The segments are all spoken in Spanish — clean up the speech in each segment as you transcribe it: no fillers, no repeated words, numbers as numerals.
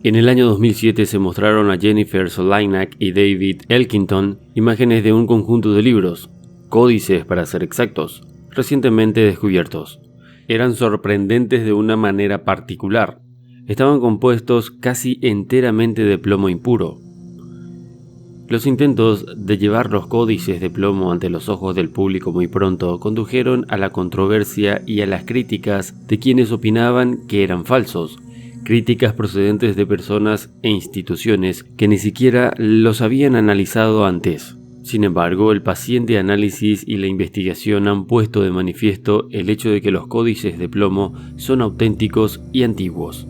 En el año 2007 se mostraron a Jennifer Solainak y David Elkington imágenes de un conjunto de libros, códices para ser exactos, recientemente descubiertos. Eran sorprendentes de una manera particular. Estaban compuestos casi enteramente de plomo impuro. Los intentos de llevar los códices de plomo ante los ojos del público muy pronto condujeron a la controversia y a las críticas de quienes opinaban que eran falsos, críticas procedentes de personas e instituciones que ni siquiera los habían analizado antes. Sin embargo, el paciente análisis y la investigación han puesto de manifiesto el hecho de que los códices de plomo son auténticos y antiguos.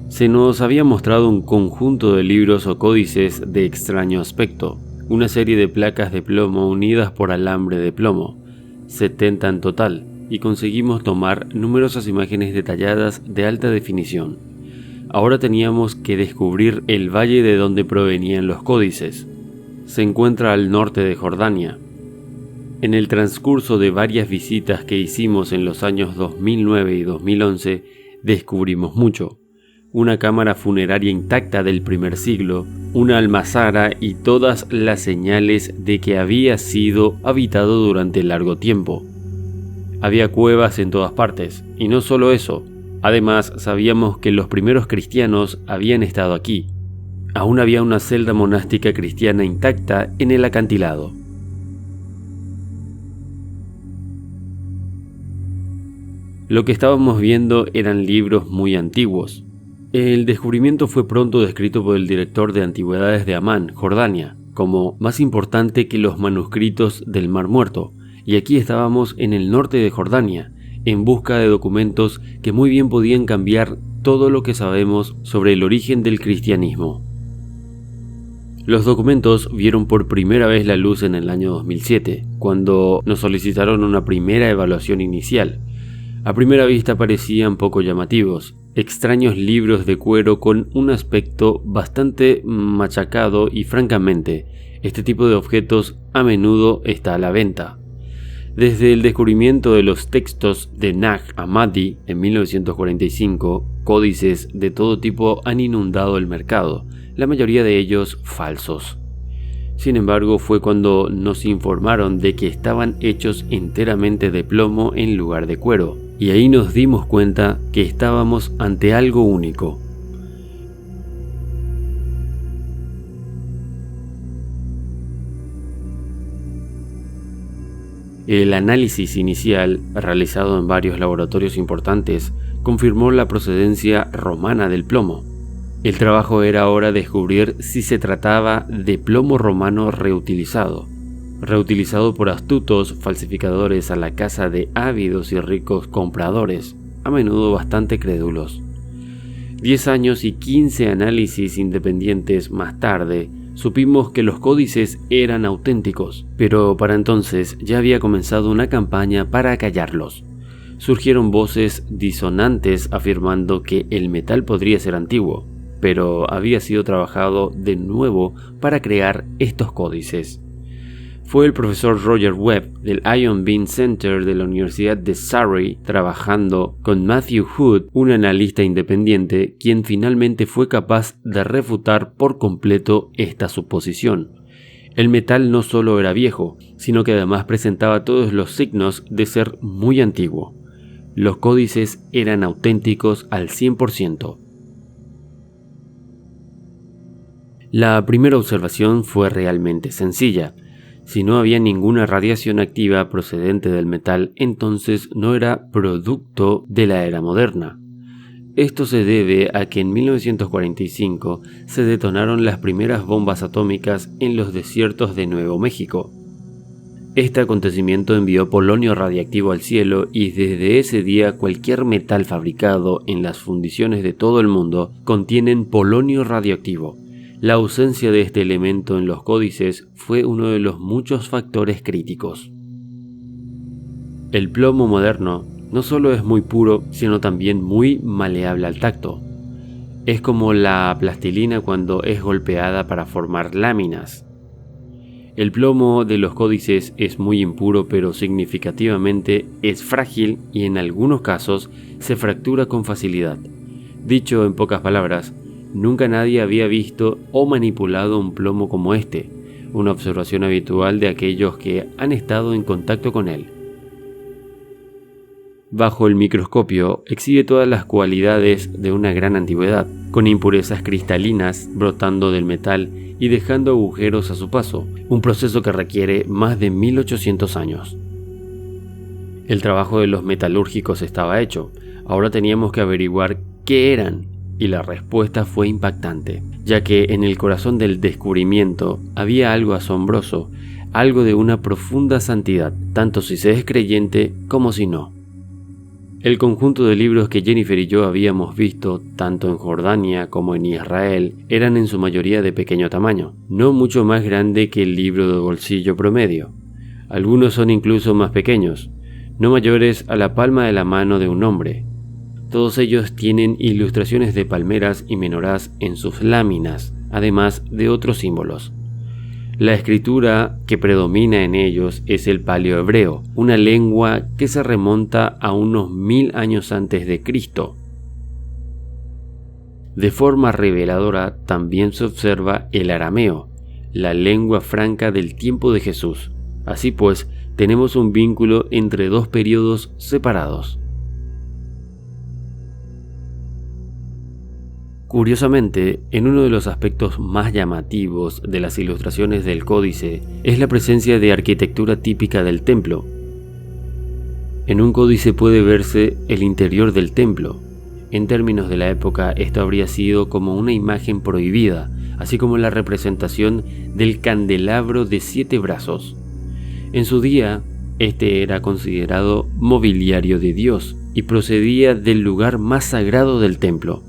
Se nos había mostrado un conjunto de libros o códices de extraño aspecto, una serie de placas de plomo unidas por alambre de plomo, 70 en total, y conseguimos tomar numerosas imágenes detalladas de alta definición. Ahora teníamos que descubrir el valle de donde provenían los códices. Se encuentra al norte de Jordania. En el transcurso de varias visitas que hicimos en los años 2009 y 2011, descubrimos mucho. Una cámara funeraria intacta del primer siglo, una almazara y todas las señales de que había sido habitado durante largo tiempo. Había cuevas en todas partes, y no solo eso, además sabíamos que los primeros cristianos habían estado aquí. Aún había una celda monástica cristiana intacta en el acantilado. Lo que estábamos viendo eran libros muy antiguos. El descubrimiento fue pronto descrito por el director de antigüedades de Amán, Jordania, como más importante que los manuscritos del Mar Muerto, y aquí estábamos en el norte de Jordania, en busca de documentos que muy bien podían cambiar todo lo que sabemos sobre el origen del cristianismo. Los documentos vieron por primera vez la luz en el año 2007, cuando nos solicitaron una primera evaluación inicial. A primera vista parecían poco llamativos, extraños libros de cuero con un aspecto bastante machacado y francamente, este tipo de objetos a menudo está a la venta. Desde el descubrimiento de los textos de Nag Hammadi en 1945, códices de todo tipo han inundado el mercado, la mayoría de ellos falsos. Sin embargo, fue cuando nos informaron de que estaban hechos enteramente de plomo en lugar de cuero, y ahí nos dimos cuenta que estábamos ante algo único. El análisis inicial, realizado en varios laboratorios importantes, confirmó la procedencia romana del plomo. El trabajo era ahora descubrir si se trataba de plomo romano reutilizado por astutos falsificadores a la caza de ávidos y ricos compradores, a menudo bastante crédulos. 10 años y 15 análisis independientes más tarde, supimos que los códices eran auténticos, pero para entonces ya había comenzado una campaña para acallarlos. Surgieron voces disonantes afirmando que el metal podría ser antiguo, pero había sido trabajado de nuevo para crear estos códices. Fue el profesor Roger Webb del Ion Beam Center de la Universidad de Surrey, trabajando con Matthew Hood, un analista independiente, quien finalmente fue capaz de refutar por completo esta suposición. El metal no solo era viejo, sino que además presentaba todos los signos de ser muy antiguo. Los códices eran auténticos al 100%. La primera observación fue realmente sencilla. Si no había ninguna radiación activa procedente del metal, entonces no era producto de la era moderna. Esto se debe a que en 1945 se detonaron las primeras bombas atómicas en los desiertos de Nuevo México. Este acontecimiento envió polonio radiactivo al cielo y desde ese día cualquier metal fabricado en las fundiciones de todo el mundo contienen polonio radioactivo. La ausencia de este elemento en los códices fue uno de los muchos factores críticos. El plomo moderno no solo es muy puro, sino también muy maleable al tacto. Es como la plastilina cuando es golpeada para formar láminas. El plomo de los códices es muy impuro, pero significativamente es frágil y en algunos casos se fractura con facilidad. Dicho en pocas palabras, Nunca nadie había visto o manipulado un plomo como este, una observación habitual de aquellos que han estado en contacto con él. Bajo el microscopio exhibe todas las cualidades de una gran antigüedad, con impurezas cristalinas brotando del metal y dejando agujeros a su paso, un proceso que requiere más de 1800 años. El trabajo de los metalúrgicos estaba hecho, ahora teníamos que averiguar qué eran, y la respuesta fue impactante, ya que en el corazón del descubrimiento había algo asombroso, algo de una profunda santidad, tanto si se es creyente como si no. El conjunto de libros que Jennifer y yo habíamos visto, tanto en Jordania como en Israel, eran en su mayoría de pequeño tamaño, no mucho más grande que el libro de bolsillo promedio. Algunos son incluso más pequeños, no mayores a la palma de la mano de un hombre. Todos ellos tienen ilustraciones de palmeras y menorás en sus láminas, además de otros símbolos. La escritura que predomina en ellos es el paleohebreo, una lengua que se remonta a unos 1000 años antes de Cristo. De forma reveladora también se observa el arameo, la lengua franca del tiempo de Jesús. Así pues, tenemos un vínculo entre dos periodos separados. Curiosamente, en uno de los aspectos más llamativos de las ilustraciones del códice es la presencia de arquitectura típica del templo. En un códice puede verse el interior del templo. En términos de la época, esto habría sido como una imagen prohibida, así como la representación del candelabro de 7 brazos. En su día, este era considerado mobiliario de Dios y procedía del lugar más sagrado del templo,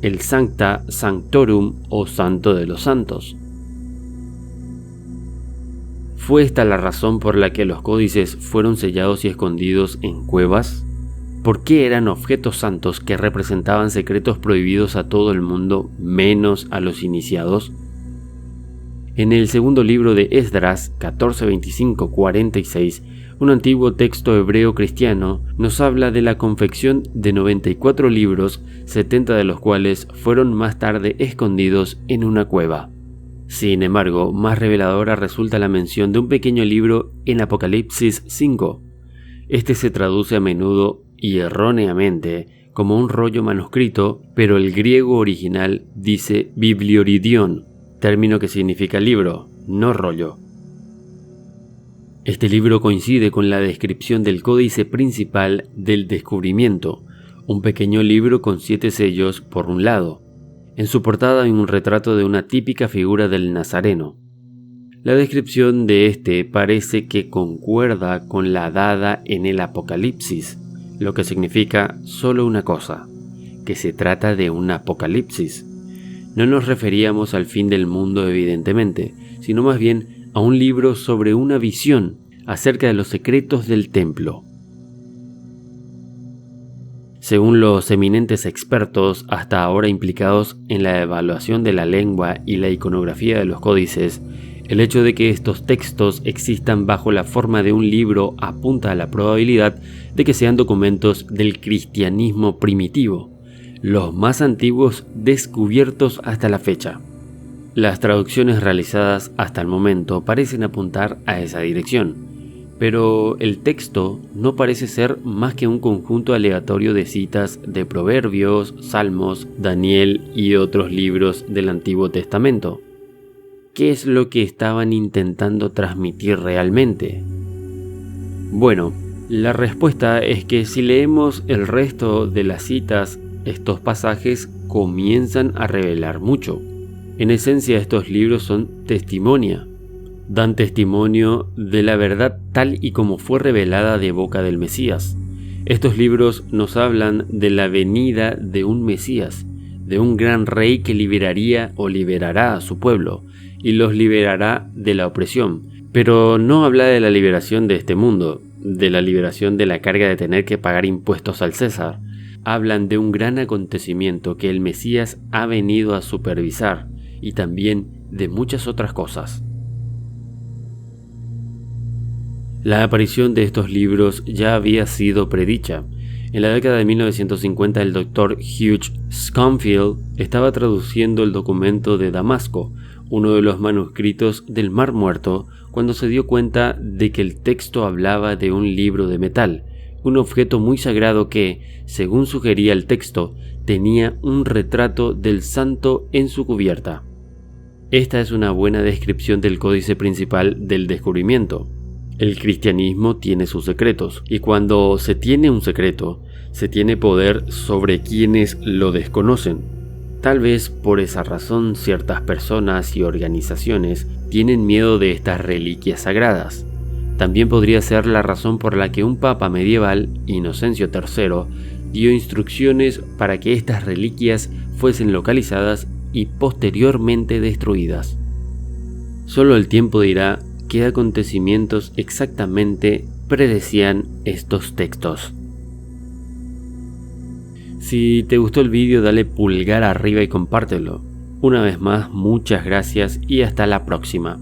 el Sancta Sanctorum o Santo de los Santos. ¿Fue esta la razón por la que los códices fueron sellados y escondidos en cuevas? ¿Por qué eran objetos santos que representaban secretos prohibidos a todo el mundo, menos a los iniciados? En el segundo libro de Esdras, 14:25-46, un antiguo texto hebreo cristiano, nos habla de la confección de 94 libros, 70 de los cuales fueron más tarde escondidos en una cueva. Sin embargo, más reveladora resulta la mención de un pequeño libro en Apocalipsis 5. Este se traduce a menudo y erróneamente como un rollo manuscrito, pero el griego original dice biblioridion, término que significa libro, no rollo. Este libro coincide con la descripción del códice principal del descubrimiento, un pequeño libro con 7 sellos por un lado. En su portada hay un retrato de una típica figura del Nazareno. La descripción de este parece que concuerda con la dada en el Apocalipsis, lo que significa solo una cosa, que se trata de un apocalipsis. No nos referíamos al fin del mundo evidentemente, sino más bien a un libro sobre una visión acerca de los secretos del templo. Según los eminentes expertos hasta ahora implicados en la evaluación de la lengua y la iconografía de los códices, el hecho de que estos textos existan bajo la forma de un libro apunta a la probabilidad de que sean documentos del cristianismo primitivo, los más antiguos descubiertos hasta la fecha. Las traducciones realizadas hasta el momento parecen apuntar a esa dirección, pero el texto no parece ser más que un conjunto aleatorio de citas de Proverbios, Salmos, Daniel y otros libros del Antiguo Testamento. ¿Qué es lo que estaban intentando transmitir realmente? Bueno, la respuesta es que si leemos el resto de las citas, estos pasajes comienzan a revelar mucho. En esencia, estos libros son testimonia. Dan testimonio de la verdad tal y como fue revelada de boca del Mesías. Estos libros nos hablan de la venida de un Mesías, de un gran rey que liberaría o liberará a su pueblo, y los liberará de la opresión. Pero no habla de la liberación de este mundo, de la liberación de la carga de tener que pagar impuestos al César. Hablan de un gran acontecimiento que el Mesías ha venido a supervisar, y también de muchas otras cosas. La aparición de estos libros ya había sido predicha. En la década de 1950 el Dr. Hugh Schonfield estaba traduciendo el documento de Damasco, uno de los manuscritos del Mar Muerto, cuando se dio cuenta de que el texto hablaba de un libro de metal, un objeto muy sagrado que, según sugería el texto, tenía un retrato del santo en su cubierta. Esta es una buena descripción del códice principal del descubrimiento. El cristianismo tiene sus secretos, y cuando se tiene un secreto, se tiene poder sobre quienes lo desconocen. Tal vez por esa razón ciertas personas y organizaciones tienen miedo de estas reliquias sagradas. También podría ser la razón por la que un papa medieval, Inocencio III, dio instrucciones para que estas reliquias fuesen localizadas y posteriormente destruidas. Solo el tiempo dirá qué acontecimientos exactamente predecían estos textos. Si te gustó el vídeo, dale pulgar arriba y compártelo. Una vez más, muchas gracias y hasta la próxima.